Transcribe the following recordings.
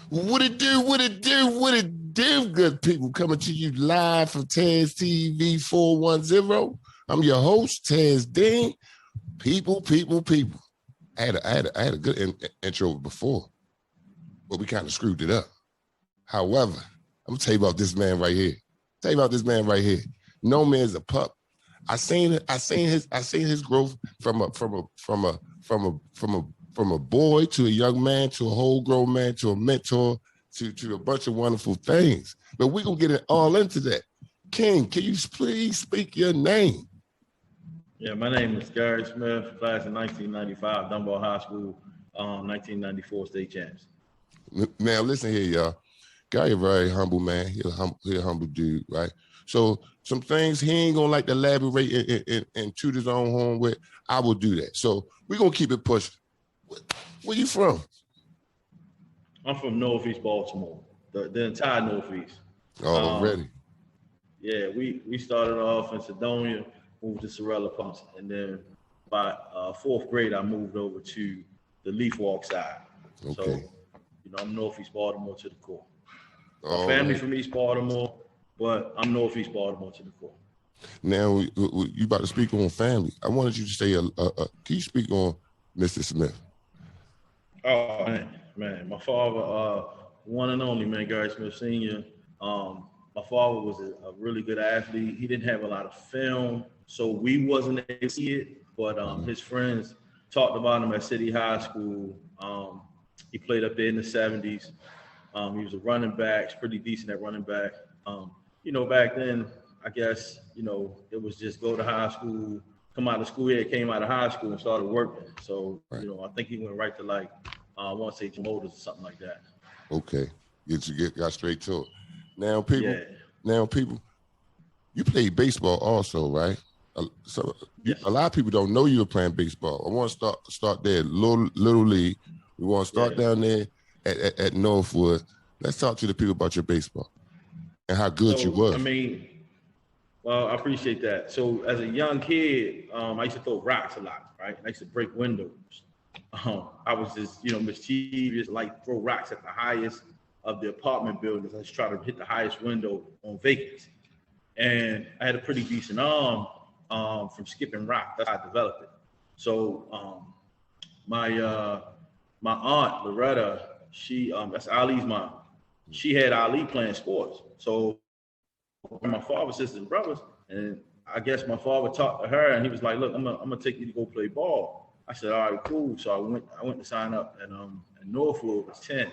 What it do, what it do, what it do, good people. Coming to you live from Taz TV 410. I'm your host, Taz Dean. People. I had a good intro before, but we kind of screwed it up. However, I'm gonna tell you about this man right here. No man's a pup. I seen his growth from a boy to a young man to a whole grown man to a mentor to a bunch of wonderful things. But we're gonna get it all into that. King, can you please speak your name? Yeah, my name is Garry Smith, class of 1995, Dunbar High School, 1994 state champs. Now listen here, y'all. Garry a very humble man. He a humble dude, right? So some things he ain't gonna like to elaborate and toot his own horn with. I will do that. So we're gonna keep it pushing. Where you from? I'm from Northeast Baltimore, the entire Northeast. Already. Yeah, we started off in Sedonia, moved to Sorella Pumps, and then by fourth grade, I moved over to the Leaf Walk side. Okay. So, I'm Northeast Baltimore to the core. My family from East Baltimore, but I'm Northeast Baltimore to the core. Now, you about to speak on family. I wanted you to say, can you speak on Mr. Smith? Oh, man, my father, one and only, man, Garry Smith Sr. My father was a really good athlete. He didn't have a lot of film, so we wasn't able to see it, but his friends talked about him at City High School. He played up there in the 70s. He was a running back, pretty decent at running back. Back then, I guess, it was just go to high school, come out of school. He came out of high school and started working. So, right. I think he went right to I want to say Jim Motors or something like that. Okay. Got straight to it. Now, people, you play baseball also, right? So yes. A lot of people don't know you were playing baseball. I want to start there, little league. We want to start down there at Northwood. Let's talk to the people about your baseball and how good you were. I appreciate that. So as a young kid, I used to throw rocks a lot, right? I used to break windows. I was just, mischievous, like throw rocks at the highest of the apartment buildings. I just try to hit the highest window on vacancy. And I had a pretty decent arm from skipping rock. That's how I developed it. So my aunt, Loretta, that's Ali's mom. She had Ali playing sports. So my father, sisters, and brothers, and I guess my father talked to her, and he was like, "Look, I'm gonna take you to go play ball." I said, "All right, cool." So I went to sign up at Northwood. Was 10.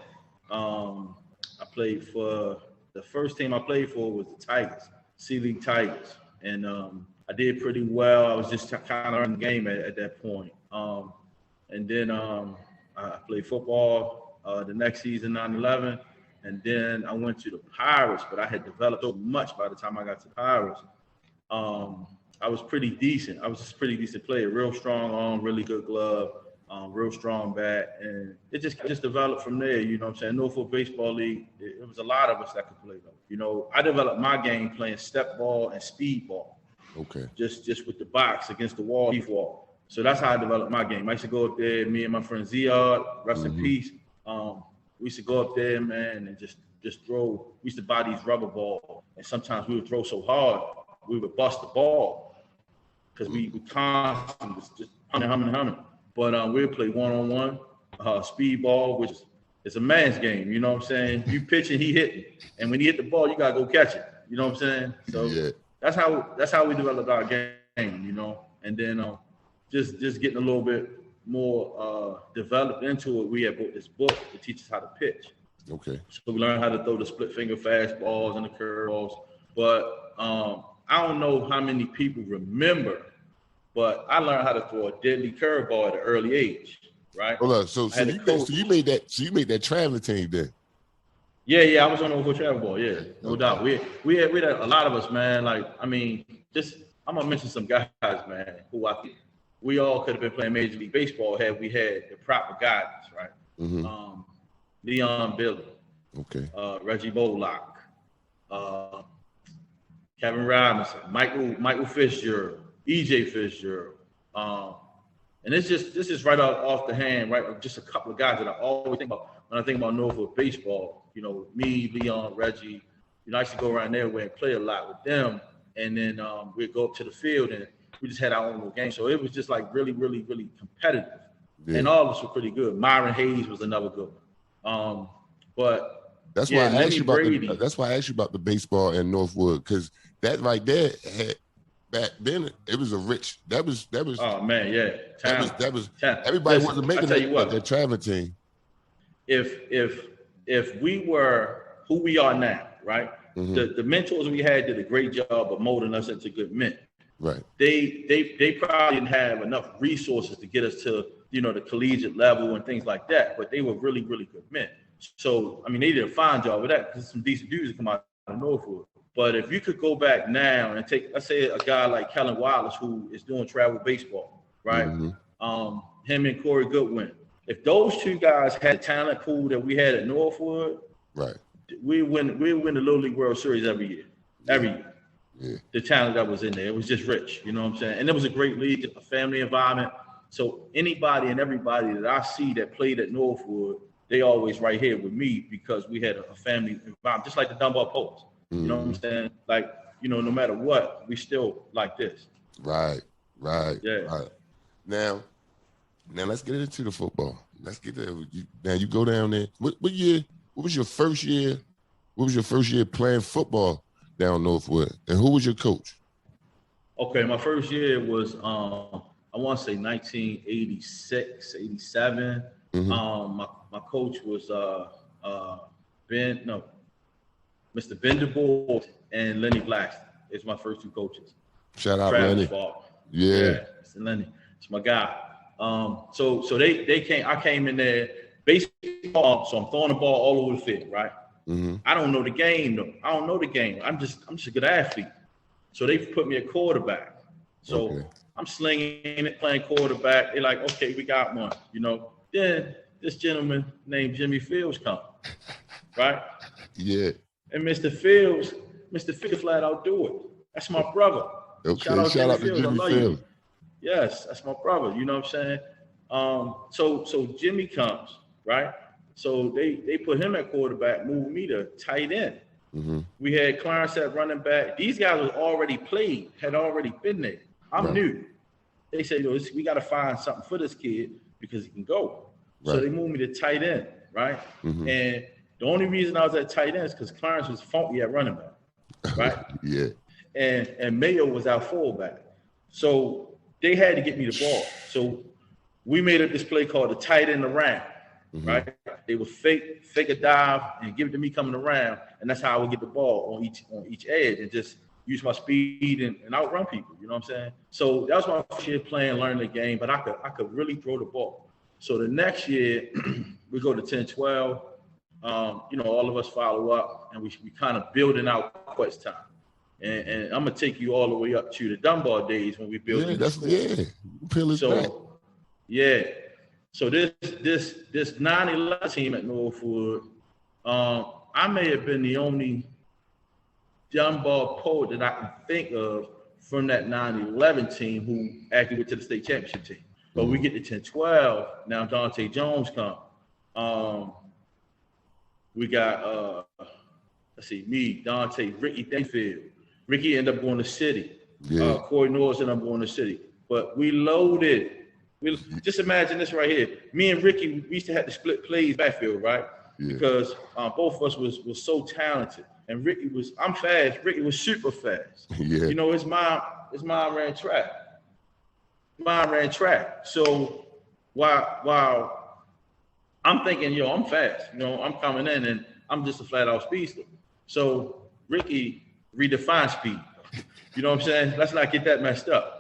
I played for the first team I played for was the Tigers, C League Tigers, and I did pretty well. I was just kind of learning the game at that point. And then I played football the next season, 9/11. And then I went to the Pirates, but I had developed so much by the time I got to the Pirates. I was pretty decent. I was just a pretty decent player, real strong arm, really good glove, real strong bat. And it just developed from there, you know what I'm saying? Norfolk Baseball League, it was a lot of us that could play though. I developed my game playing step ball and speed ball. Okay. Just with the box against the wall, leaf wall. So that's how I developed my game. I used to go up there, me and my friend Ziad, rest in peace. We used to go up there, man, and just throw. We used to buy these rubber balls, and sometimes we would throw so hard, we would bust the ball because we constantly just humming. But we would play one-on-one, speed ball, which is a man's game, you know what I'm saying? You pitching, he hitting. And when he hit the ball, you got to go catch it, you know what I'm saying? So that's how we developed our game, And then just getting a little bit more developed into it. We had bought this book to teach us how to pitch. Okay. So we learned how to throw the split finger fastballs and the curveballs. But I don't know how many people remember, but I learned how to throw a deadly curveball at an early age, right? Hold on. So you made that traveling team then? Yeah, I was on the travel ball. Yeah, no doubt. We had a lot of us, man. I'm gonna mention some guys, man, who I think we all could have been playing Major League Baseball had we had the proper guidance, right? Mm-hmm. Leon Billy, okay, Reggie Bollock, Kevin Robinson, Michael Fitzgerald, EJ Fitzgerald, and this is right off the hand, right? Just a couple of guys that I always think about. when I think about Norfolk baseball, you know, me, Leon, Reggie, you know, I used to go around there and play a lot with them. And then we'd go up to the field and we just had our own little game. So it was just like really, really, really competitive. Yeah. And all of us were pretty good. Myron Hayes was another good one. But that's why I asked you about that's why I asked you about the baseball in Northwood, because that right there had back then it was a rich. That was. Oh man, yeah. That was. Everybody wasn't making that traveling team. If we were who we are now, right? Mm-hmm. The mentors we had did a great job of molding us into good men. Right. They probably didn't have enough resources to get us to, you know, the collegiate level and things like that, but they were really, really good men. So, I mean, they did a fine job with that because some decent dudes that come out of Norfolk. But if you could go back now and take, let's say, a guy like Kellen Wallace, who is doing travel baseball, right? Mm-hmm. Him and Corey Goodwin. If those two guys had the talent pool that we had at Northwood, right, we win the Little League World Series every year. Every year. Yeah. The talent that was in there, it was just rich. You know what I'm saying? And it was a great league, a family environment. So anybody and everybody that I see that played at Northwood, they always right here with me because we had a family environment, just like the Dunbar Poets. Mm-hmm. You know what I'm saying? Like, you know, no matter what, we still like this. Right. Yeah. Right. Now let's get into the football. Let's get there. Now you go down there. What year? What was your first year? What was your first year playing football down Northwood? And who was your coach? Okay, my first year was I want to say 1986, 87. Mm-hmm. My coach was Mr. Ben DeBoer and Lenny Blackston. It's my first two coaches. Shout out Lenny. Yeah, Mr. Lenny. It's my guy. So they came. I came in there baseball, so I'm throwing the ball all over the field, right? Mm-hmm. I don't know the game though. I don't know the game. I'm just a good athlete. So they put me a quarterback. So okay. I'm slinging it, playing quarterback. They're like, okay, we got one, you know. Then this gentleman named Jimmy Fields come, right? Yeah. And Mr. Fields flat out do it. That's my brother. Okay, shout out to Jimmy Fields. Yes, that's my brother. You know what I'm saying? So Jimmy comes, right? So they put him at quarterback, moved me to tight end. Mm-hmm. We had Clarence at running back. These guys was already played, had already been there. I'm new. They said, we got to find something for this kid because he can go. Right. So they moved me to tight end, right? Mm-hmm. And the only reason I was at tight end is because Clarence was funky at running back, right? Yeah. And Mayo was our fullback. So they had to get me the ball. So we made up this play called the tight end around, mm-hmm. right? They would fake a dive and give it to me coming around, and that's how I would get the ball on each edge and just use my speed and outrun people. You know what I'm saying? So that was my first year playing, learning the game, but I could really throw the ball. So the next year we go to 10-12. All of us follow up, and we kind of building out quest time. And I'm gonna take you all the way up to the Dunbar days when we built. So this 9/11 team at Northwood, I may have been the only Dunbar poet that I can think of from that 9/11 team who actually went to the state championship team. But we get to 10-12. Now Dante Jones come. We got me, Dante, Ricky Danfield. Ricky ended up going to City. Yeah. Corey Norris ended up going to City. But we loaded. Just imagine this right here. Me and Ricky, we used to have to split plays backfield, right? Yeah. Because both of us was so talented. And I'm fast. Ricky was super fast. Yeah. You know, his mom ran track. So while I'm thinking, I'm fast. I'm coming in and I'm just a flat out speedster. So Ricky redefined speed. You know what I'm saying? Let's not get that messed up.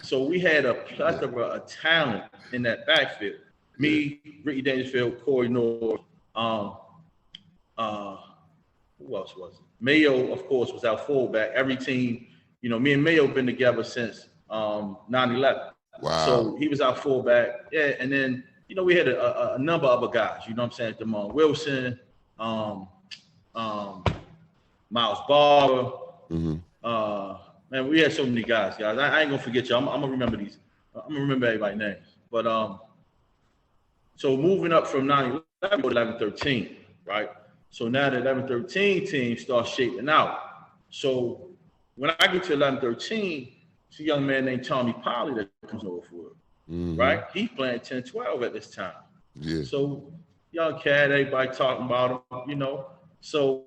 So we had a plethora of talent in that backfield. Me, Ricky Dangerfield, Corey North, who else was it? Mayo, of course, was our fullback. Every team, me and Mayo been together since 9/11. Wow. So he was our fullback. Yeah, and then, we had a number of other guys, you know what I'm saying? Damon Wilson, Miles Barber. Mm-hmm. Man, we had so many guys. I ain't gonna forget you. I'm gonna remember these. I'm gonna remember everybody's names. But so moving up from 9/11, 11-13, right? So now the 11-13 team starts shaping out. So when I get to 11-13, it's a young man named Tommy Polly that comes over for it, right? He's playing 10-12 at this time. Yeah. So young cat, everybody talking about him, So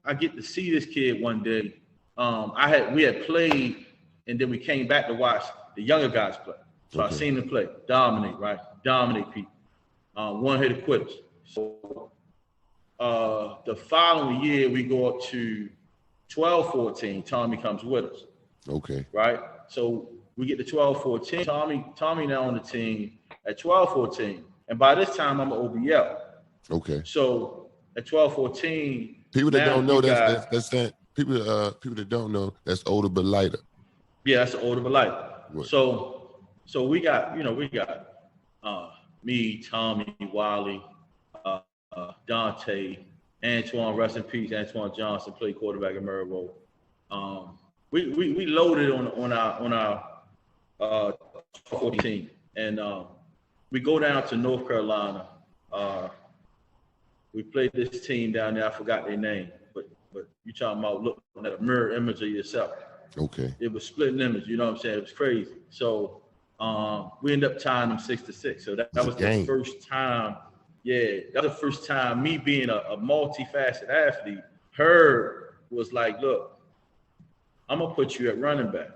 I get to see this kid one day. We had played, and then we came back to watch the younger guys play. So I seen them play, dominate, right? Dominate people. One-hitter quitters. So the following year, we go up to 12-14. Tommy comes with us. Okay. Right? So we get to 12-14. Tommy now on the team at 12-14. And by this time, I'm an OBL. Okay. So at 12-14, people that don't know that's that. People that don't know, that's older but lighter. Yeah, that's older but lighter. What? So we got me, Tommy, Wiley, Dante, Antoine, rest in peace, Antoine Johnson played quarterback at Maryville. We loaded on our 14, and we go down to North Carolina. We played this team down there. I forgot their name, but you talking about looking at a mirror image of yourself. Okay. It was splitting image. You know what I'm saying? It was crazy. So we ended up tying them 6-6. So that was the first time. Yeah, that was the first time me being a multifaceted athlete. Herb was like, look, I'm gonna put you at running back.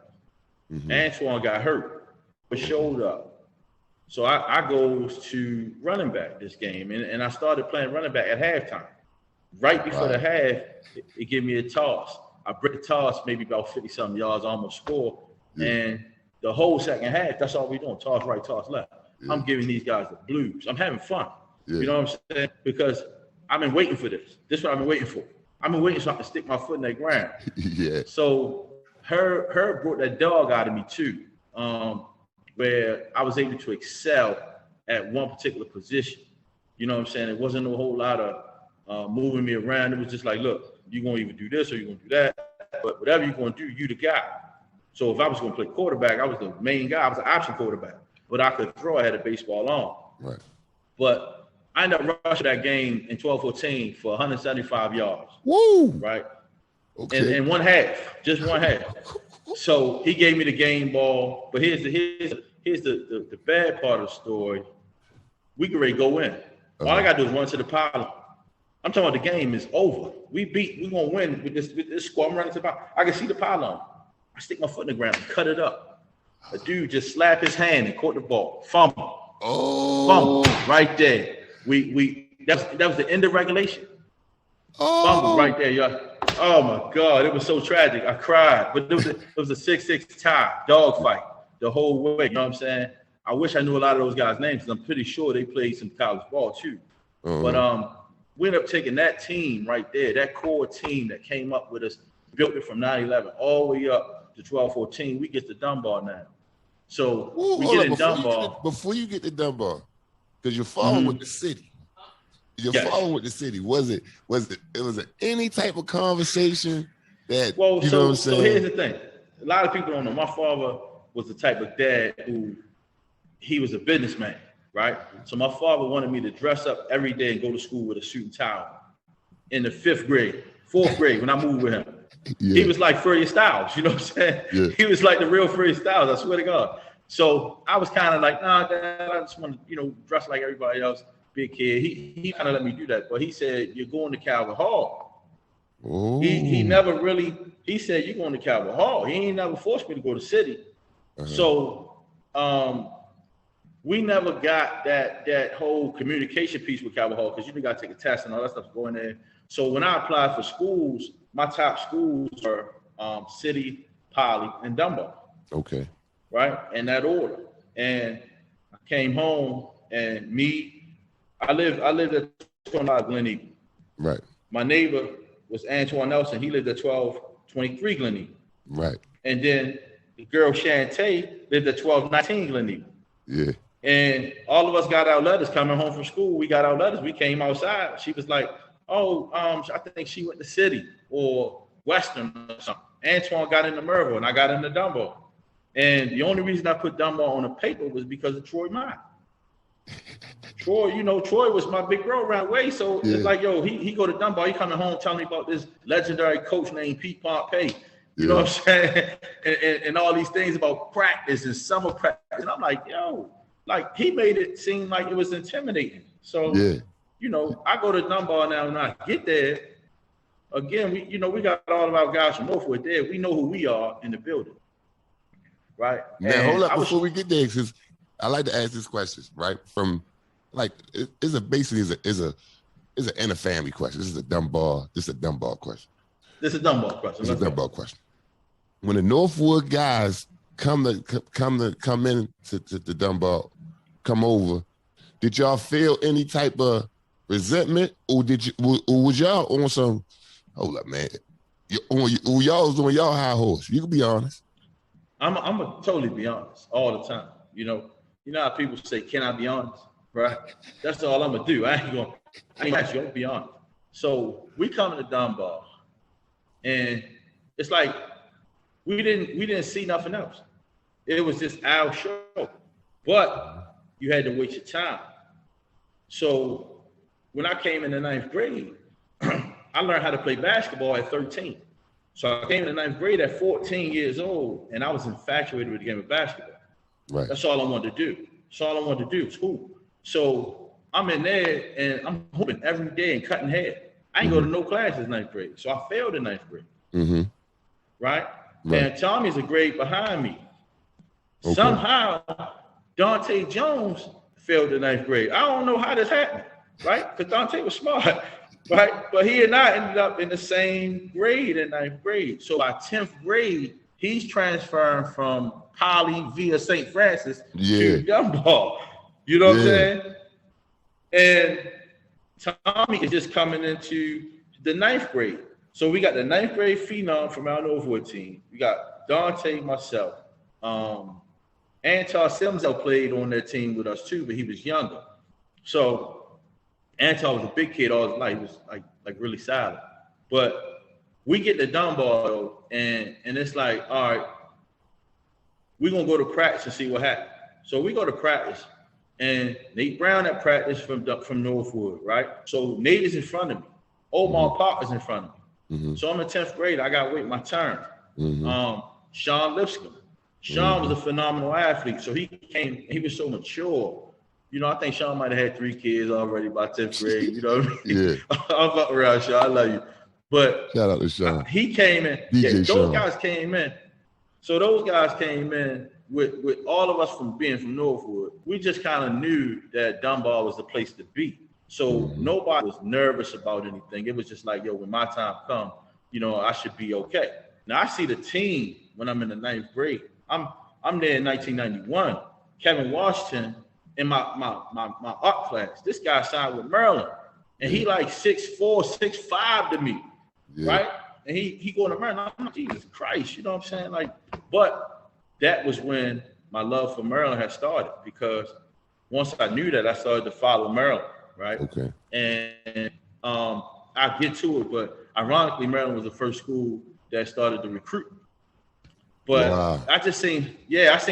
Antoine got hurt, but showed up. So I goes to running back this game, and I started playing running back at halftime. Right before the half, it gave me a toss. I break the toss, maybe about 50-something yards, almost score. Yeah. And the whole second half, that's all we doing, toss right, toss left. Yeah. I'm giving these guys the blues. I'm having fun. Yeah. You know what I'm saying? Because I've been waiting for this. This is what I've been waiting for. I've been waiting so I can stick my foot in that ground. Yeah. So her brought that dog out of me too, where I was able to excel at one particular position. You know what I'm saying? It wasn't a whole lot of moving me around. It was just like, look, you're going to either do this or you're going to do that. But whatever you're going to do, you the guy. So if I was going to play quarterback, I was the main guy. I was an option quarterback. But I could throw. I had a baseball arm. Right. But I ended up rushing that game in 12-14 for 175 yards. Woo! Right? Okay. In one half. Just one half. So he gave me the game ball. But here's the bad part of the story. We can ready to go in. All I got to do is run to the pylon. I'm talking about the game is over. We're gonna win with this squad. I'm running to the pylon. I can see the pylon. I stick my foot in the ground and cut it up. A dude just slapped his hand and caught the ball. Fumble. Oh, fumble right there. That was the end of regulation. Fumble right there, y'all. Oh my God, it was so tragic. I cried. But it was a 6-6 tie, dog fight the whole way. You know what I'm saying? I wish I knew a lot of those guys' names because I'm pretty sure they played some college ball too. But we ended up taking that team right there, that core team that came up with us, built it from 9-11 all the way up to 12-14. We get to Dunbar now. So we get in Dunbar. Before you get to Dunbar, because you're following with the city. You're following with the city. Was it any type of conversation that, know what I'm saying? So here's the thing. A lot of people don't know. My father was the type of dad who, he was a businessman. Right? So my father wanted me to dress up every day and go to school with a suit and tie in the 4th grade, when I moved with him. Yeah. He was like Furrier Styles, you know what I'm saying? Yeah. He was like the real Furrier Styles, I swear to God. So I was kind of like, nah, Dad, I just want to, dress like everybody else, be a kid. He kind of let me do that. But he said, you're going to Calvin Hall. Oh. He never really, he said, you're going to Calvin Hall. He ain't never forced me to go to city. So, we never got that whole communication piece with Calvin Hall because you got to take a test and all that stuff going there. So when I applied for schools, my top schools were City, Poly, and Dunbar. Okay. Right? In that order. And I came home and I lived at 12 Glen Eagle. Right. My neighbor was Antoine Nelson. He lived at 1223 Glen Eagle. Right. And then the girl Shantae lived at 1219 Glen Eagle. Yeah. And all of us got our letters coming home from school. We got our letters. We came outside. She was like, I think she went to City or Western or something. Antoine got into Maryville and I got into Dunbar. And the only reason I put Dunbar on the paper was because of Troy Mott. Troy was my big bro around way. So Yeah. it's like, yo, he go to Dunbar. He coming home telling me about this legendary coach named Pete Pompey. You know what I'm saying? And all these things about practice and summer practice. And I'm like, yo, like he made it seem like it was intimidating. So, I go to Dunbar now and I get there. Again, we got all of our guys from Northwood there. We know who we are in the building. Right? Now, hold up before we get there, because I like to ask this question, right? From like it's an inner family question. This is a Dunbar question. This is a Dunbar question. This is a Dunbar question. When the Northwood guys come in to the Dunbar, come over, did y'all feel any type of resentment, or was y'all on some? Hold up, man. Y'all was on y'all high horse. You can be honest. I'm gonna totally be honest all the time. You know how people say, "Can I be honest?" Right? That's all I'm gonna do. I ain't actually gonna be honest. So we come to Dunbar, and it's like we didn't see nothing else. It was just our show, but you had to wait your time. So when I came in the 9th grade, I learned how to play basketball at 13. So I came in the 9th grade at 14 years old, and I was infatuated with the game of basketball. Right. That's all I wanted to do. That's all I wanted to do was hoop. So I'm in there, and I'm hooping every day and cutting hair. I ain't go to no classes 9th grade, so I failed in 9th grade. Mm-hmm. Right? And Tommy's a grade behind me. Okay. Somehow, Dante Jones failed the 9th grade. I don't know how this happened, right? Because Dante was smart, right? But he and I ended up in the same grade in 9th grade. So by 10th grade, he's transferring from Poly via St. Francis to Dunbar. You know what I'm saying? And Tommy is just coming into the 9th grade. So we got the 9th grade phenom from our Northwood team. We got Dante, myself. Antar Simsel played on that team with us too, but he was younger. So Antar was a big kid all his life. He was like really silent. But we get to Dunbar though, and it's like, all right, we're gonna go to practice and see what happens. So we go to practice, and Nate Brown at practice from Northwood, right? So Nate is in front of me. Omar Pop is in front of me. Mm-hmm. So I'm in 10th grade. I got to wait my turn. Mm-hmm. Sean Lipscomb. Sean was a phenomenal athlete. So he came, he was so mature. I think Sean might have had 3 kids already by 10th grade. You know what I mean? Yeah. I'm fucking around, Sean. I love you. But shout out to Sean. He came in. Those guys came in. So those guys came in with all of us from Northwood. We just kind of knew that Dunbar was the place to be. So nobody was nervous about anything. It was just like, yo, when my time comes, I should be okay. Now I see the team when I'm in the 9th grade. I'm there in 1991. Kevin Washington in my art class. This guy signed with Maryland, and he like 6'4", 6'5" to me, right? And he going to Maryland. I'm like, Jesus Christ, you know what I'm saying? Like, but that was when my love for Maryland had started, because once I knew that, I started to follow Maryland. Right. Okay. And I'll get to it, but ironically, Maryland was the first school that started to recruit. But I just seen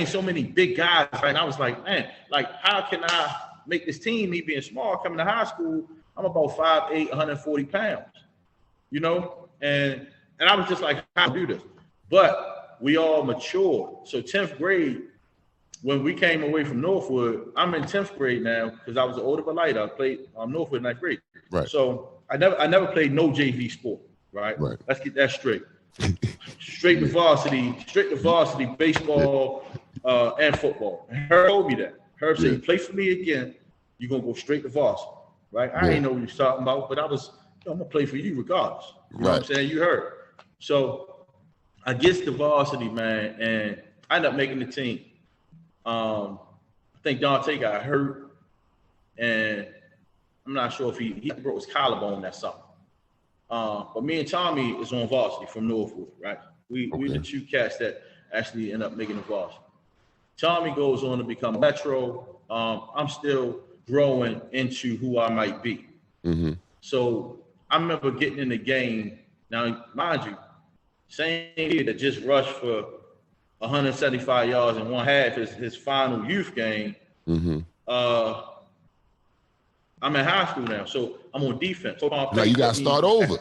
so many big guys, right? And I was like, man, like, how can I make this team? Me being small, coming to high school, I'm about 5'8", 140 pounds, and I was just like, how do this? But we all matured. So 10th grade, when we came away from Northwood, I'm in 10th grade now because I was an older but lighter. I played Northwood in 9th grade. Right. So I never played no JV sport. Right. Let's get that straight. Straight to varsity baseball and football. And Herb told me that. Herb said, "You play for me again, you're gonna go straight to varsity." Right. I didn't know what he was talking about, but I'm gonna play for you regardless. You know what I'm saying? You heard. So I get to varsity, man, and I end up making the team. I think Dante got hurt, and I'm not sure if he broke his collarbone that summer. But me and Tommy is on varsity from Northwood, right? We the 2 cats that actually end up making the varsity. Tommy goes on to become Metro. I'm still growing into who I might be. Mm-hmm. So I remember getting in the game. Now, mind you, same kid that just rushed for 175 yards in one half his final youth game. Mm-hmm. I'm in high school now, so I'm on defense. So like you got to start over.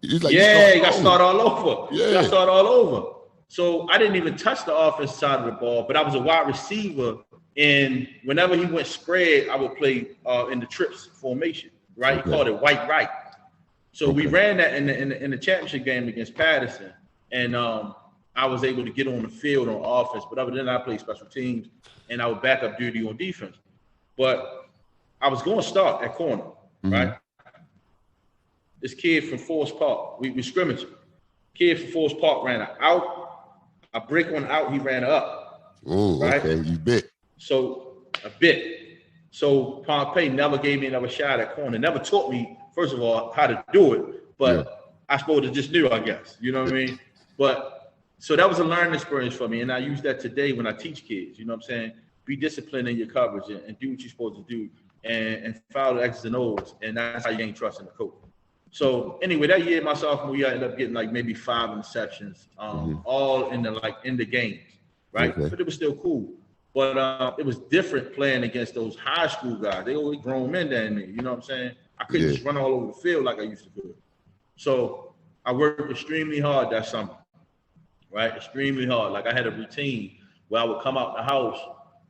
It's like you got to start all over. Yeah. You got to start all over. So I didn't even touch the offensive side of the ball, but I was a wide receiver. And whenever he went spread, I would play in the trips formation, right? He called it white right. So we ran that in the championship game against Patterson, and I was able to get on the field on offense. But other than that, I played special teams, and I would back up duty on defense. But I was going to start at corner, right? This kid from Forest Park, we scrimmaged. Kid from Forest Park ran out. I break one out, he ran up. Oh, right? Okay, you bit. So a bit. So Pompey never gave me another shot at corner. Never taught me, first of all, how to do it. But I suppose it just knew, I guess. You know what I mean? But so that was a learning experience for me. And I use that today when I teach kids. You know what I'm saying? Be disciplined in your coverage and do what you're supposed to do and follow the X's and O's. And that's how you gain trust in the coach. So anyway, that year, my sophomore year, I ended up getting like maybe 5 interceptions, all in the games, right? But it was still cool. But it was different playing against those high school guys. They always grown men down there. You know what I'm saying? I couldn't just run all over the field like I used to do. So I worked extremely hard that summer, right? Extremely hard. Like I had a routine where I would come out the house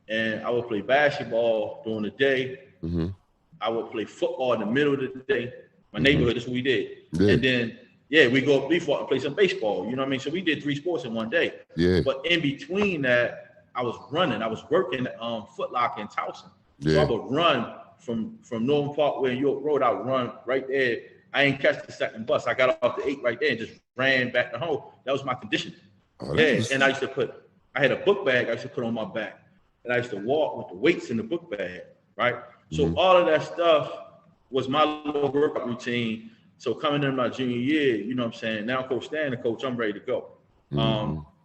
and I would play basketball during the day. I would play football in the middle of the day. My neighborhood, that's what we did. And then, we go up and play some baseball. You know what I mean? So we did 3 sports in one day. But in between that, I was running. I was working at Foot Locker in Towson. So I would run from Northern Parkway and York Road. I would run right there. I ain't catch the second bus. I got off the 8 right there and just ran back to home. That was my conditioning. And I had a book bag I used to put on my back. And I used to walk with the weights in the book bag, right? So all of that stuff was my little workout routine. So coming in my junior year, you know what I'm saying? Now Coach Stan the coach, I'm ready to go.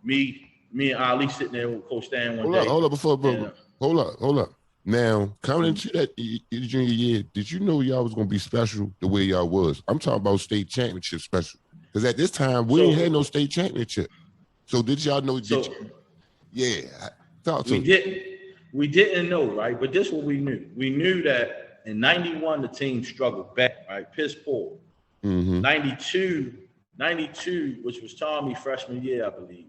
Me and Ali sitting there with Coach Stan one day. Hold up. Now, coming into that junior year, did you know y'all was going to be special the way y'all was? I'm talking about state championship special. Because at this time, we ain't had no state championship. So did y'all know? Talk to me. We didn't know, right? But this is what we knew. We knew that in 91, the team struggled back, right? Piss poor. 92, which was Tommy freshman year, I believe.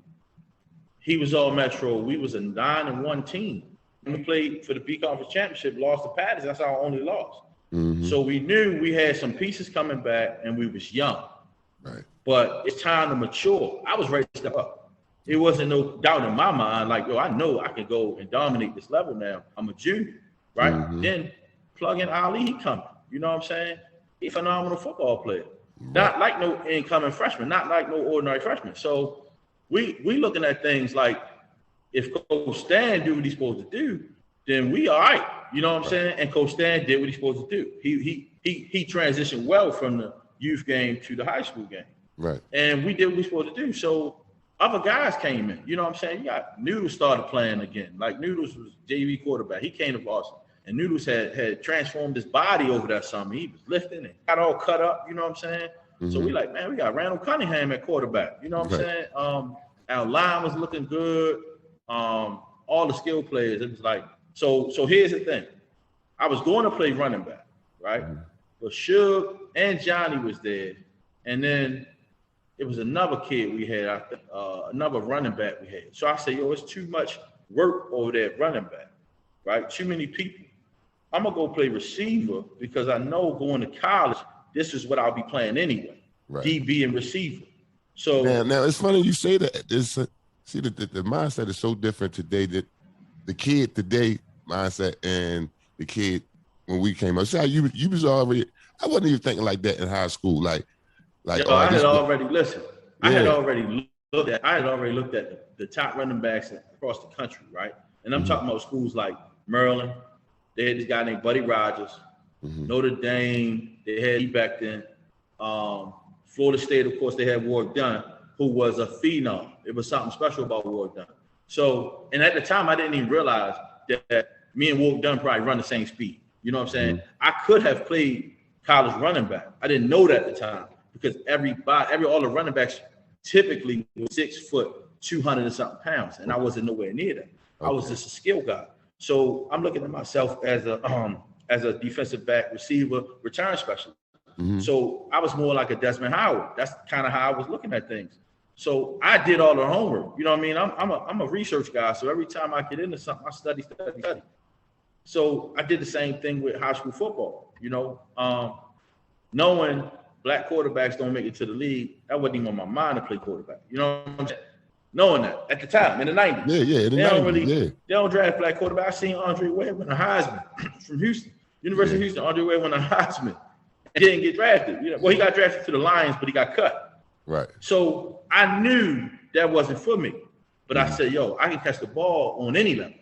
He was all Metro. We was a 9-1 team. We played for the B Conference Championship, lost to Patterson. That's our only loss. So we knew we had some pieces coming back, and we was young. Right. But it's time to mature. I was ready to step up. It wasn't no doubt in my mind, like, I know I can go and dominate this level now. I'm a junior, right? Then plug in Ali, he coming. You know what I'm saying? He's a phenomenal football player. Not like no incoming freshman, not like no ordinary freshman. So we looking at things like, if Coach Stan do what he's supposed to do, then we all right. You know what I'm saying? And Coach Stan did what he's supposed to do. He transitioned well from the youth game to the high school game. Right. And we did what we were supposed to do. So other guys came in. You know what I'm saying? You got Noodles started playing again. Like Noodles was JV quarterback. He came to Boston. And Noodles had transformed his body over that summer. He was lifting and got all cut up, you know what I'm saying? So we like, man, we got Randall Cunningham at quarterback. You know what I'm saying? Our line was looking good. All the skill players. It was like, so here's the thing. I was going to play running back, right? But Suge and Johnny was there. And then it was another kid we had, another running back we had. So I said, it's too much work over there at running back, right? Too many people. I'm going to go play receiver because I know going to college, this is what I'll be playing anyway, DB and receiver. So now it's funny you say that. See, the mindset is so different today that the kid today mindset and the kid when we came up. See how you was already, I wasn't even thinking like that in high school. I had already looked at the top running backs across the country, right? And I'm talking about schools like Maryland. They had this guy named Buddy Rogers. Notre Dame, they had back then. Florida State, of course, they had Ward Dunn, who was a phenom. It was something special about Ward Dunn. So, and at the time, I didn't even realize that me and Ward Dunn probably run the same speed. You know what I'm saying? I could have played college running back. I didn't know that at the time because all the running backs typically were 6 foot, 200 and something pounds, and I wasn't nowhere near that. I was just a skill guy. So I'm looking at myself as a as a defensive back, receiver, return specialist. Mm-hmm. So I was more like a Desmond Howard. That's kind of how I was looking at things. So I did all the homework. You know what I mean? I'm a research guy. So every time I get into something, I study. So I did the same thing with high school football. You know, knowing black quarterbacks don't make it to the league, that wasn't even on my mind to play quarterback. You know what I'm saying? Knowing that at the time in the 90s. Yeah, They don't draft black quarterback. I seen Andre Wade win a Heisman from Houston, University of Houston. Andre Wade won a Heisman. He didn't get drafted. You know, well, he got drafted to the Lions, but he got cut. Right. So I knew that wasn't for me. But I said, yo, I can catch the ball on any level.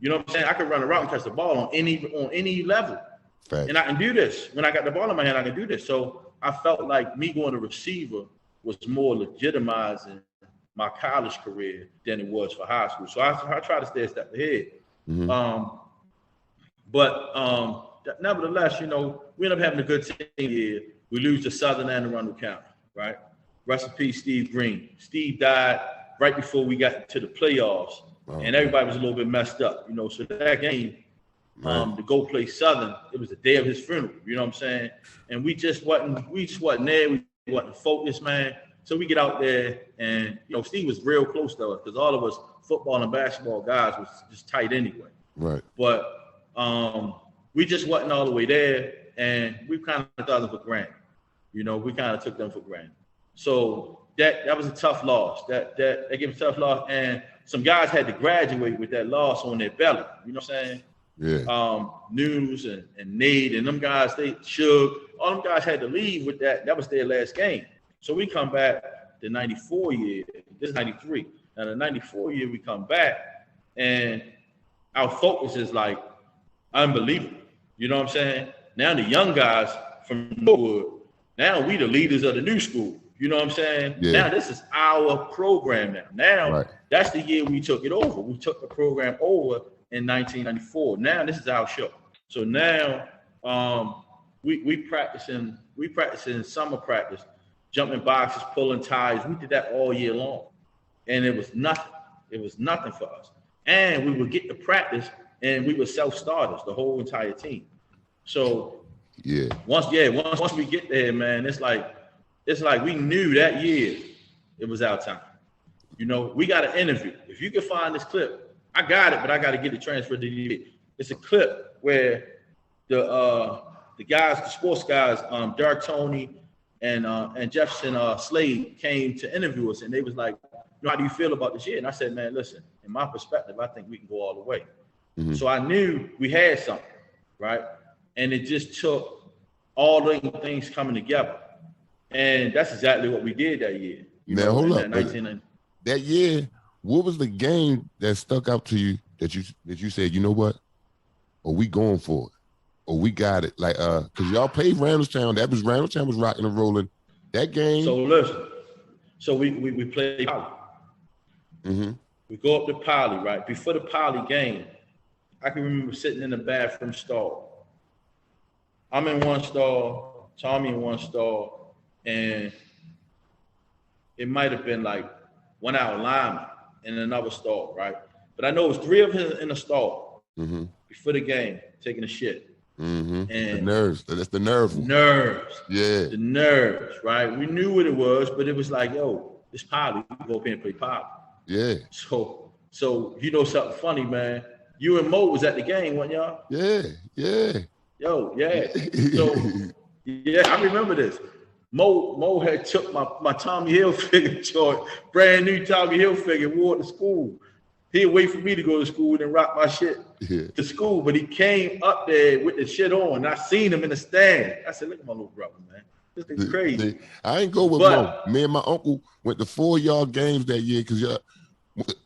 You know what I'm saying? I can run around and catch the ball on any level. Fact. And I can do this. When I got the ball in my hand, I can do this. So I felt like me going to receiver was more legitimizing my college career than it was for high school. So I try to stay a step ahead. Mm-hmm. Nevertheless, you know, we end up having a good team here. We lose to Southern Anne Arundel County, right? Rest in peace, Steve Green. Steve died right before we got to the playoffs, and everybody was a little bit messed up, you know. So that game, to go play Southern, it was the day of his funeral. You know what I'm saying? And we just wasn't there. We wasn't focused, man. So we get out there, and you know, Steve was real close to us because all of us football and basketball guys was just tight anyway. Right. But we just wasn't all the way there, and we kind of thought them for granted. You know, we kind of took them for granted. So that was a tough loss. That gave us a tough loss, and some guys had to graduate with that loss on their belly. You know what I'm saying? Yeah. News and Nate and them guys, they shook. All them guys had to leave with that. That was their last game. So we come back the 94 year. This is 93. Now the 94 year, we come back, and our focus is like unbelievable. You know what I'm saying? Now the young guys from Norwood, now we the leaders of the new school. You know what I'm saying? Yeah. Now this is our program now. That's the year we took it over. We took the program over in 1994. Now this is our show. So now we practicing summer practice, jumping boxes, pulling tires. We did that all year long. And it was nothing. It was nothing for us. And we would get to practice, and we were self-starters, the whole entire team. So once we get there, man, it's like we knew that year it was our time. You know, we got an interview. If you can find this clip, I got it, but I got to get it transferred to the. It's a clip where the guys, the sports guys, Dark Tony and Jefferson Slade came to interview us, and they was like, how do you feel about this year? And I said, man, listen, in my perspective, I think we can go all the way. Mm-hmm. So I knew we had something, right? And it just took all the things coming together. And that's exactly what we did that year. Now, hold up. That year, what was the game that stuck out to you that you said, you know what? Or we going for it? Or we got it? Like, because y'all played Randallstown. Randallstown was rocking and rolling. That game. So listen. So we played Poly. Mm-hmm. We go up to Poly, right? Before the Poly game, I can remember sitting in the bathroom stall. I'm in one stall, Tommy in one stall, and it might have been like 1 hour lineman in another stall, right? But I know it was 3 of them in a stall before the game, taking a shit. Mm-hmm. And the nerves. That's the nerves. Nerves. Yeah. The nerves, right? We knew what it was, but it was like, yo, it's Poly. We go up here and play Poly. Yeah. So you know something funny, man. You and Mo was at the game, wasn't y'all? Yeah. Yo, yeah. So yeah, I remember this. Mo had took my Tommy Hilfiger joint, brand new Tommy Hilfiger, wore it to school. He'd wait for me to go to school and then rock my shit to school, but he came up there with the shit on. And I seen him in the stand. I said, look at my little brother, man. This thing's crazy. I ain't go with Mo. Me and my uncle went to 4-yard games that year because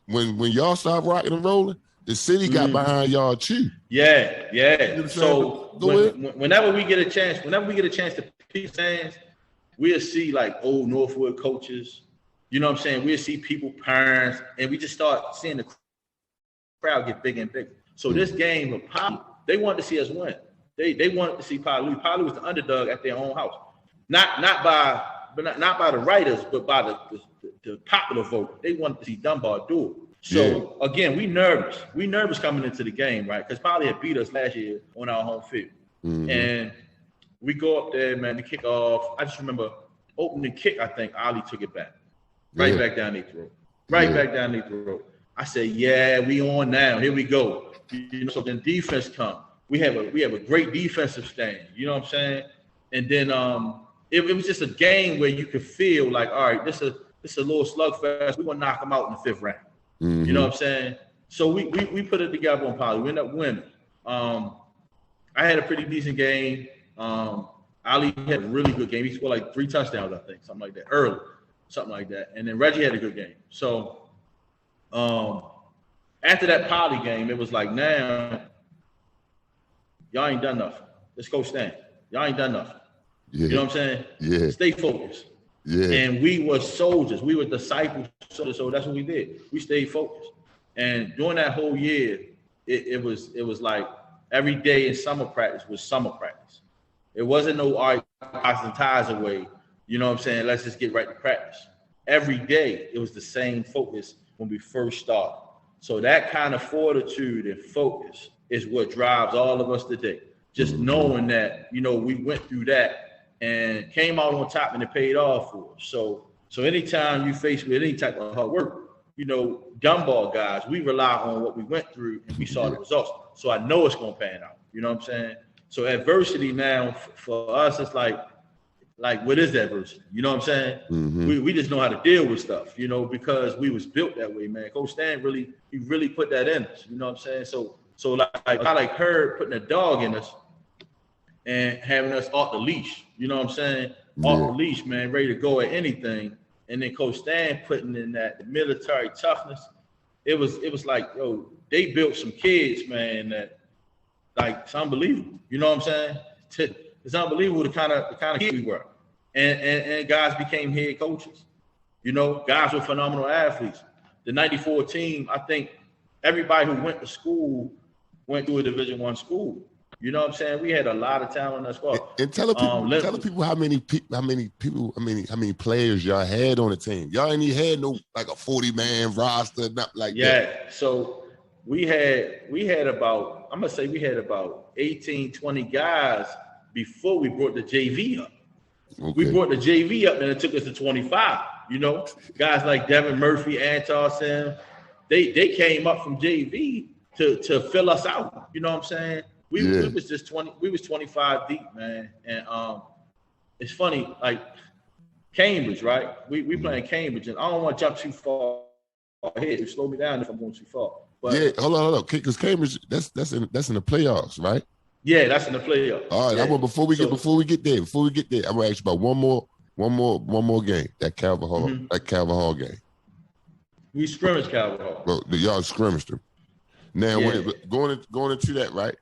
when y'all started rocking and rolling, the city got behind y'all too. Yeah. You know so whenever we get a chance to peep fans, we'll see like old Northwood coaches. You know what I'm saying? We'll see people, parents, and we just start seeing the crowd get bigger and bigger. So this game of Poly, they wanted to see us win. They wanted to see Poly. Poly was the underdog at their own house. Not by the writers, but by the popular vote. They wanted to see Dunbar do it. So again, we nervous. We nervous coming into the game, right? Because Poly had beat us last year on our home field. And we go up there, man, we kick off. I just remember opening kick, I think Ali took it back. Right back down their throat. Back down their throat. I said, yeah, we on now. Here we go. You know, so then defense come. We have a great defensive stand. You know what I'm saying? And then it was just a game where you could feel like, all right, this is a little slugfest. We're gonna knock them out in the 5th round. You know what I'm saying? So we put it together on Poly. We ended up winning. I had a pretty decent game. Ali had a really good game. He scored like 3 touchdowns, I think, something like that, early, something like that. And then Reggie had a good game. So after that Poly game, it was like, now y'all ain't done nothing. Let's go stand. Y'all ain't done nothing. You know what I'm saying? Yeah. Stay focused. Yeah. And we were soldiers. We were disciples. So that's what we did. We stayed focused. And during that whole year, it was like every day in summer practice was summer practice. It wasn't no all right, and ties away. You know what I'm saying? Let's just get right to practice. Every day it was the same focus when we first started. So that kind of fortitude and focus is what drives all of us today. Just knowing that, you know, we went through that and came out on top and it paid off for us. So anytime you face with any type of hard work, you know, Dunbar guys, we rely on what we went through and we saw the results. So I know it's going to pan out. You know what I'm saying? So adversity now for us, it's like what is adversity? You know what I'm saying? We just know how to deal with stuff, you know, because we was built that way, man. Coach Stan he really put that in us. You know what I'm saying? So like I like her putting a dog in us and having us off the leash. You know what I'm saying? Off the leash, man, ready to go at anything. And then Coach Stan putting in that military toughness. It was like, yo, they built some kids, man, that like it's unbelievable. You know what I'm saying? It's unbelievable the kind of kids we were. And guys became head coaches. You know, guys were phenomenal athletes. The 94 team, I think everybody who went to school went to a Division I school. You know what I'm saying? We had a lot of talent in that squad. And tell the people how many players y'all had on the team. Y'all ain't even had no like a 40-man roster, not like that. Yeah. So we had about, I'm gonna say we had about 18, 20 guys before we brought the JV up. Okay. We brought the JV up and it took us to 25. You know, guys like Devin Murphy, Antar Sim, they came up from JV to fill us out. You know what I'm saying? We was just 20. We was 25 deep, man. And it's funny, like Cambridge, right? We playing Cambridge, and I don't want to jump too far ahead. It slow me down if I'm going too far. But yeah, hold on, because Cambridge, that's in the playoffs, right? Yeah, that's in the playoffs. All right, yeah. Before we get there, I'm gonna ask you about one more game. That Calvert Hall game. We scrimmaged Calvert Hall. Well, y'all scrimmaged them. Now, when going into that, right?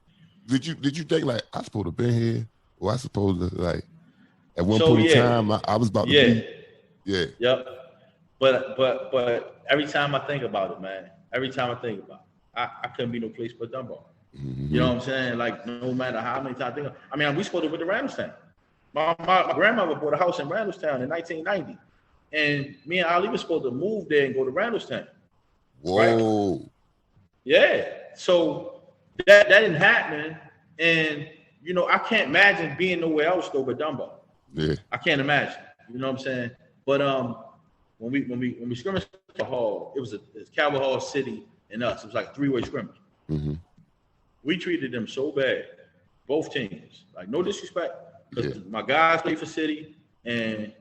Did you think like I supposed to been here, or I supposed to like at one point in time I was about to be? Yeah. Yep. But every time I think about it, man, I couldn't be no place but Dunbar. You know what I'm saying? Like no matter how many times we supposed to with the Randallstown. My grandmother bought a house in Randallstown in 1990, and me and Ali was supposed to move there and go to Randallstown. Whoa. Right? Yeah. So that didn't happen, and you know I can't imagine being nowhere else though but Dunbar. Yeah. I can't imagine. You know what I'm saying? But when we scrimmaged Calvert Hall, it was Calvert Hall City and us. It was like a 3-way scrimmage. We treated them so bad, both teams. Like no disrespect, because my guys played for City, and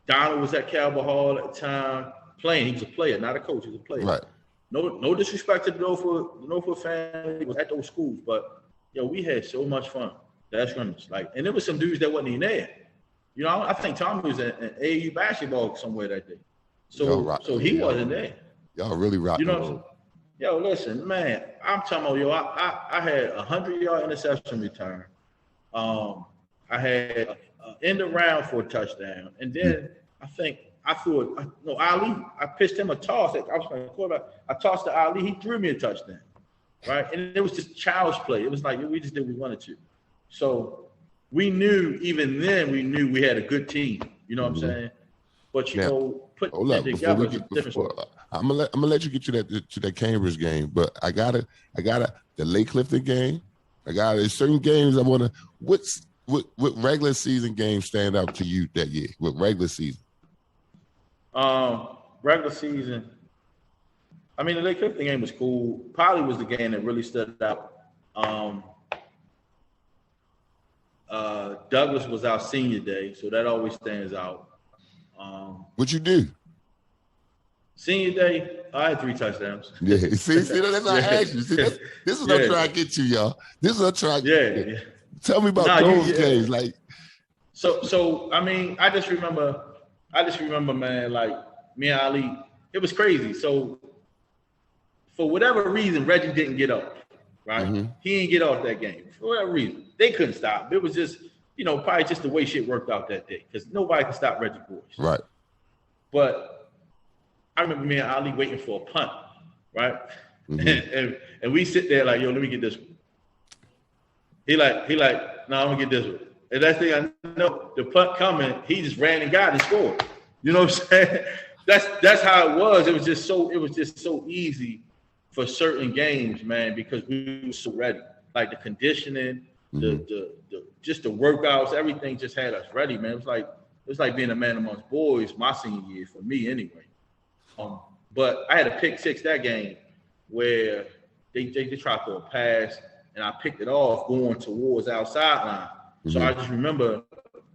Donald was at Calvert Hall at the time playing. He was a player, not a coach. He was a player. Right. No disrespect to the Norfolk family was at those schools, but we had so much fun. That scrimmage, and there was some dudes that wasn't even there. You know, I think Tommy was in AAU basketball somewhere that day, so he wasn't there. Y'all really rock. You know what I'm saying? Yo, listen, man, I'm talking about I had a 100-yard interception return. I had an end around for a touchdown, and then I threw Ali. I pitched him a toss. I was playing quarterback. I tossed to Ali. He threw me a touchdown, right? And it was just child's play. It was like we just did what we wanted to. So we knew even then we had a good team. You know what I'm saying? But putting it together is a different story. I'm gonna let you get to that Cambridge game, but I gotta the Lake Clifton game. There's certain games I wanna. What regular season games stand out to you that year? With regular season? Regular season. I mean, the Lake Clifton game was cool. Probably was the game that really stood out. Douglas was our senior day, so that always stands out. What'd you do? Senior day, I had 3 touchdowns. Yeah, see, that's what I asked you. See, this is what I'm trying to get to, y'all. This is what I'm trying to get. Yeah. Tell me about those games. Like, so I mean, I just remember, man, like me and Ali, it was crazy. So for whatever reason, Reggie didn't get up, right? Mm-hmm. He didn't get off that game for whatever reason. They couldn't stop. It was just, probably just the way shit worked out that day because nobody could stop Reggie Boys. Right. But I remember me and Ali waiting for a punt, right? Mm-hmm. and we sit there like, yo, let me get this one. He like, no, I'm gonna get this one. And that's the thing I know, the punt coming, he just ran and got it and scored. You know what I'm saying? That's how it was. It was just so easy for certain games, man, because we were so ready. Like the conditioning, mm-hmm. the just the workouts, everything just had us ready, man. It was like being a man amongst boys my senior year for me anyway. But I had a pick six that game where they tried to throw a pass and I picked it off going towards our sideline. Mm-hmm. So I just remember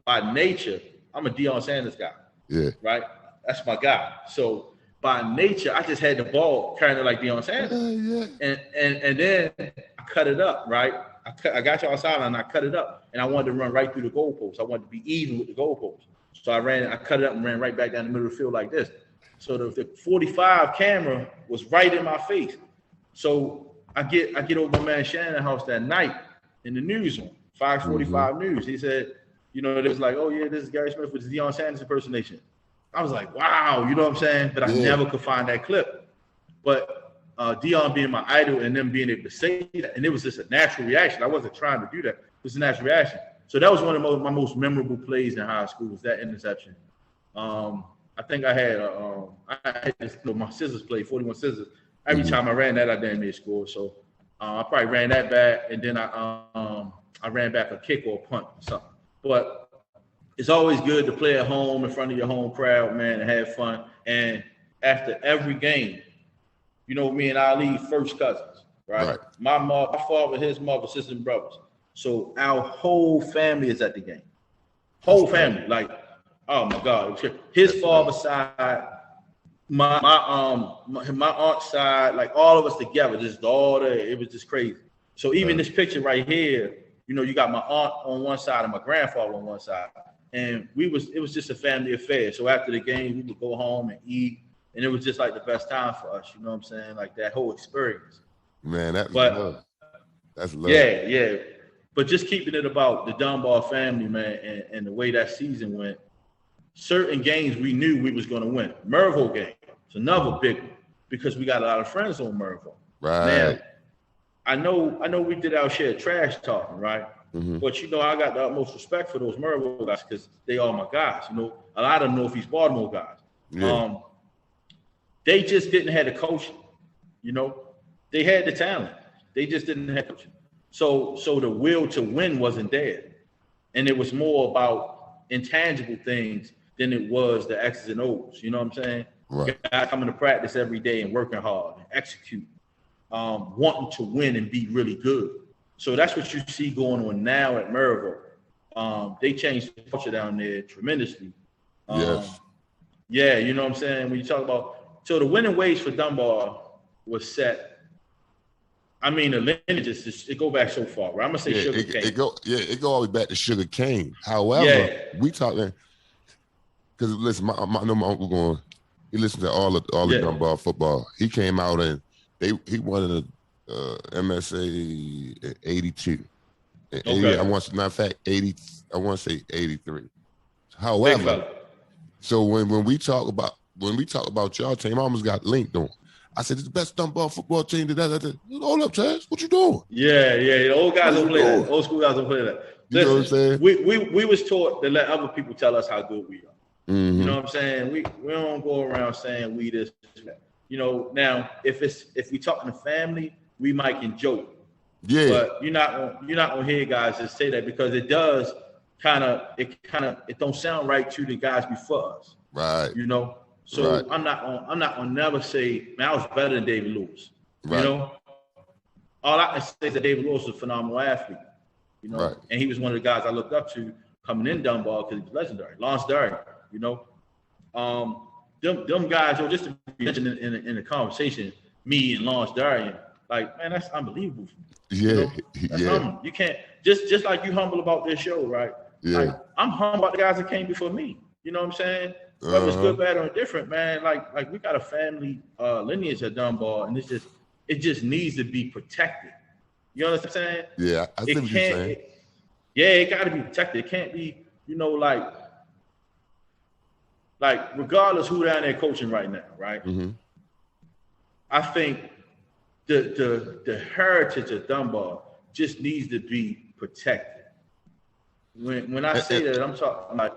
by nature, I'm a Deion Sanders guy. Yeah. Right? That's my guy. So by nature, I just had the ball carrying it like Deion Sanders. Yeah. And then I cut it up, right? I got y'all sideline and I cut it up and I wanted to run right through the goalpost. I wanted to be even with the goalpost. So I cut it up and ran right back down the middle of the field like this. So the 45 camera was right in my face. So I get over my man Shannon's house that night in the newsroom, Fox 45 mm-hmm. News. He said, it was like, oh yeah, this is Garry Smith with the Deion Sanders impersonation. I was like, wow, you know what I'm saying? But I never could find that clip. But Deion being my idol and them being able to say that, and it was just a natural reaction. I wasn't trying to do that. It was a natural reaction. So that was one of my most memorable plays in high school was that interception. I think I had this, my scissors play, 41 scissors. Every mm-hmm. time I ran that, I damn near scored. So I probably ran that back, and then I ran back a kick or a punt or something. But it's always good to play at home in front of your home crowd, man, and have fun. And after every game, me and Ali first cousins, right? My father, his mother, sisters, and brothers. So our whole family is at the game. Whole family, like. Oh my God! His father's side, my aunt's side, like all of us together, just daughter. It was just crazy. So even this picture right here, you got my aunt on one side and my grandfather on one side, and it was just a family affair. So after the game, we would go home and eat, and it was just like the best time for us. You know what I'm saying? Like that whole experience. Man, that's love. That's love. Yeah. But just keeping it about the Dunbar family, man, and the way that season went. Certain games we knew we was going to win. Merville game, it's another big one because we got a lot of friends on Merville. Right. Now, I know we did our share of trash talking, right? Mm-hmm. But I got the utmost respect for those Merville guys because they are my guys. A lot of them Northeast Baltimore guys. Yeah. They just didn't have the coaching. They had the talent. They just didn't have coaching. So the will to win wasn't there, and it was more about intangible things than it was the X's and O's. You know what I'm saying? Right. Guys coming to practice every day and working hard and execute, wanting to win and be really good. So that's what you see going on now at Merville. They changed the culture down there tremendously. Yes. Yeah, you know what I'm saying? When you talk about, so the winning ways for Dunbar was set. I mean, the lineages, it go back so far, right? I'm going to say Sugar Cane. It go all the way back to Sugar Cane. However, we talking, because listen, I know my uncle he listened to all the Dunbar football. He came out and he won the MSA in 82. Okay. I want to say 83. However, so when we talk about y'all team, I almost got linked on. I said, it's the best Dunbar football team. Hold up, Chaz. What you doing? Yeah. The old guys don't play that. Old school guys don't play that. You know what I'm saying? We was taught to let other people tell us how good we are. Mm-hmm. You know what I'm saying? We don't go around saying we this. You know, now if we talking to family, we might can joke. Yeah. But you're not gonna hear guys just say that because it don't sound right to the guys before us. Right. You know. So I'm not gonna never say, man, I was better than David Lewis. Right. You know. All I can say is that David Lewis was a phenomenal athlete. You know, and he was one of the guys I looked up to coming in Dunbar because he was legendary. Lance Derry, you know. Them guys, just to mention in the conversation, me and Lance Derry, like, man, that's unbelievable. Yeah, you know? You can't just like you humble about this show, right? Yeah, like, I'm humble about the guys that came before me. You know what I'm saying? Whether it's good, bad, or indifferent, man. Like we got a family lineage at Dunbar, and it just needs to be protected. You understand what I'm saying? Yeah, I see what you're saying. It got to be protected. It can't be, you know, like regardless who down there coaching right now, right? Mm-hmm. I think the heritage of Dunbar just needs to be protected. When I say that, I'm talking like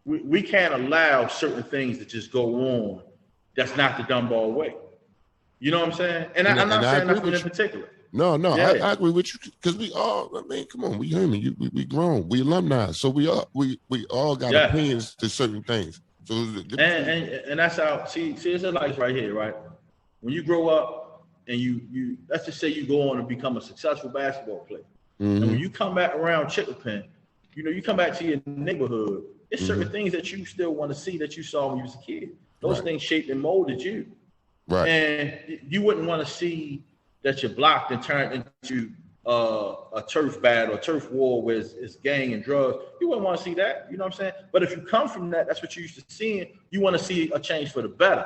we can't allow certain things to just go on. That's not the Dunbar way. You know what I'm saying? And I'm not saying nothing in particular. No, I agree with you because we all. I mean, come on, we human. We grown. We alumni, so we all got opinions to certain things. So and that's how. See, it's a life right here, right? When you grow up and you let's just say you go on to become a successful basketball player, and when you come back around Chicopee, you know, you come back to your neighborhood. It's certain things that you still want to see that you saw when you was a kid. Those things shaped and molded you. Right. And you wouldn't want to see that you're blocked and turned into a turf battle, a turf war where it's gang and drugs. You wouldn't want to see that. You know what I'm saying? But if you come from that's what you used to seeing, you want to see a change for the better.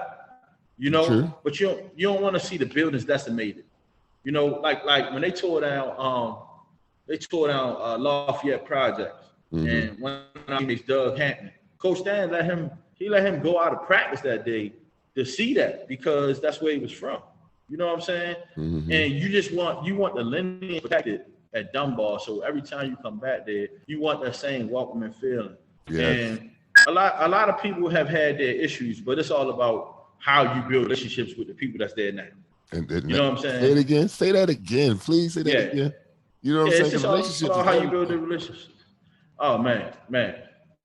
You know? True. But you don't want to see the buildings decimated. You know, like when they tore down Lafayette Projects. And one of them Doug Hampton. Coach Dan let him go out of practice that day to see that because that's where he was from. You know what I'm saying? And you want the lineage protected at Dunbar. So every time you come back there, you want that same welcoming feeling. Yeah. And a lot of people have had their issues, but it's all about how you build relationships with the people that's there now. And you know what I'm saying? Say it again. Say that again. Please say that again. You know what I'm saying? It's just all about how you build the relationships. Oh man.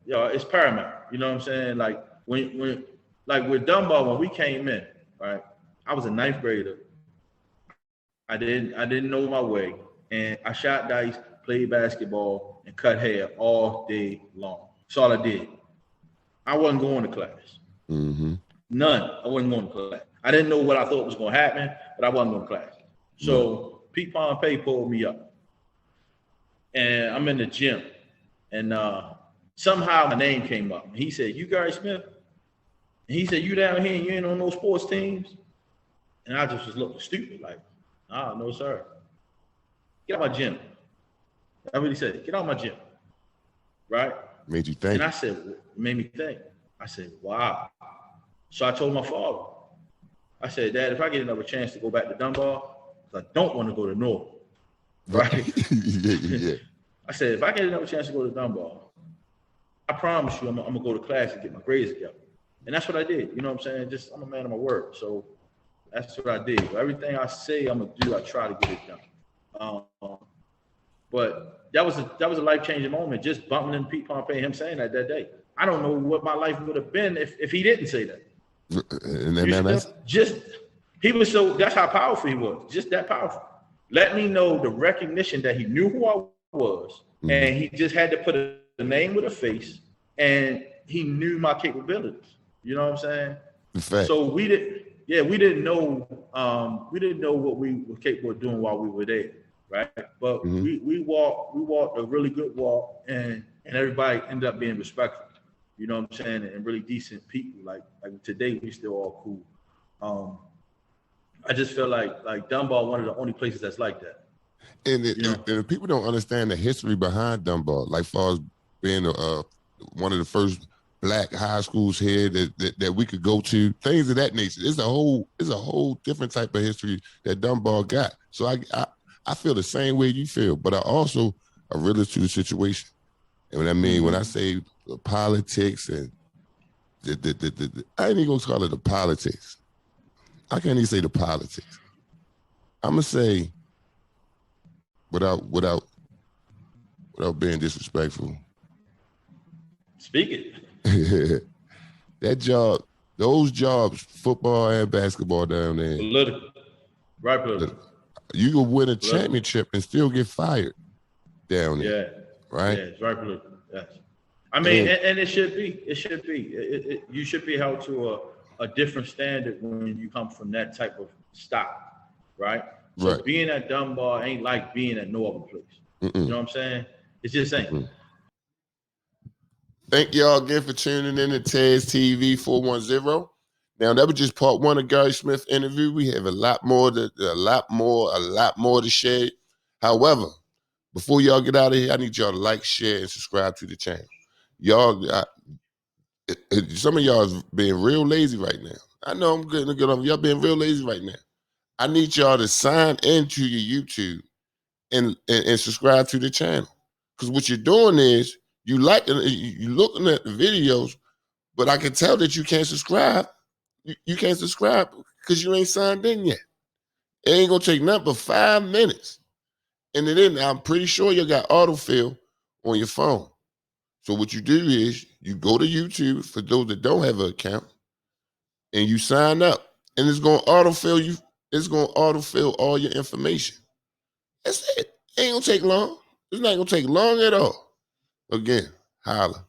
Yo, it's paramount. You know what I'm saying? Like when like with Dunbar, when we came in, right? I was a ninth grader. I didn't know my way. And I shot dice, played basketball, and cut hair all day long. That's all I did. I wasn't going to class. None. I wasn't going to class. I didn't know what I thought was going to happen, but I wasn't going to class. So Pete Pompey pulled me up. And I'm in the gym. And somehow my name came up. And he said, "You Garry Smith?" And he said, "You down here and you ain't on no sports teams?" And I just was looking stupid, like, no, sir. Get out my gym. That's what he said. Get out my gym. Right? Made you think. And I said, it made me think. I said, wow. So I told my father. I said, "Dad, if I get another chance to go back to Dunbar, because I don't want to go to North." Right? Yeah. I said, if I get another chance to go to Dunbar, I promise you I'm gonna go to class and get my grades together. And that's what I did. You know what I'm saying? I'm a man of my word. So that's what I did. Everything I say I'm gonna do, I try to get it done. But that was a life-changing moment, just bumping into Pete Pompey, him saying that day. I don't know what my life would have been if he didn't say that. And then that's how powerful he was. Just that powerful. Let me know the recognition that he knew who I was, and he just had to put a name with a face, and he knew my capabilities. You know what I'm saying? So we didn't know what we were capable of doing while we were there, right? But we walked a really good walk, and everybody ended up being respectful. You know what I'm saying? And really decent people. Like today, we still all cool. I just feel like Dunbar, one of the only places that's like that. And people don't understand the history behind Dunbar, like far as being one of the first Black high schools here that we could go to, things of that nature. It's a whole different type of history that Dunbar got. So I feel the same way you feel, but I also a realist to the situation. And what I mean when I say the politics and the I ain't even gonna call it the politics. I can't even say the politics. I'm gonna say without being disrespectful. Speak it. That job, those jobs, football and basketball down there. Political. Right, political. You can win a championship and still get fired down there. Yeah. Right? Yeah, it's right political. Yes. I mean, and it should be. It should be. You should be held to a different standard when you come from that type of stock, right? So being at Dunbar ain't like being at no other place. You know what I'm saying? It's just ain't. Thank y'all again for tuning in to Taz TV 410. Now that was just part one of Garry Smith's interview. We have a lot more to share. However, before y'all get out of here, I need y'all to like, share, and subscribe to the channel. Y'all, some of y'all is being real lazy right now. I know I'm getting good on y'all being real lazy right now. I need y'all to sign into your YouTube and subscribe to the channel. Because what you're doing is you looking at the videos, but I can tell that you can't subscribe. You can't subscribe because you ain't signed in yet. It ain't gonna take nothing but 5 minutes. And then I'm pretty sure you got autofill on your phone. So what you do is you go to YouTube for those that don't have an account and you sign up. And it's gonna autofill you. It's gonna autofill all your information. That's it. It ain't gonna take long. It's not gonna take long at all. Again, holla.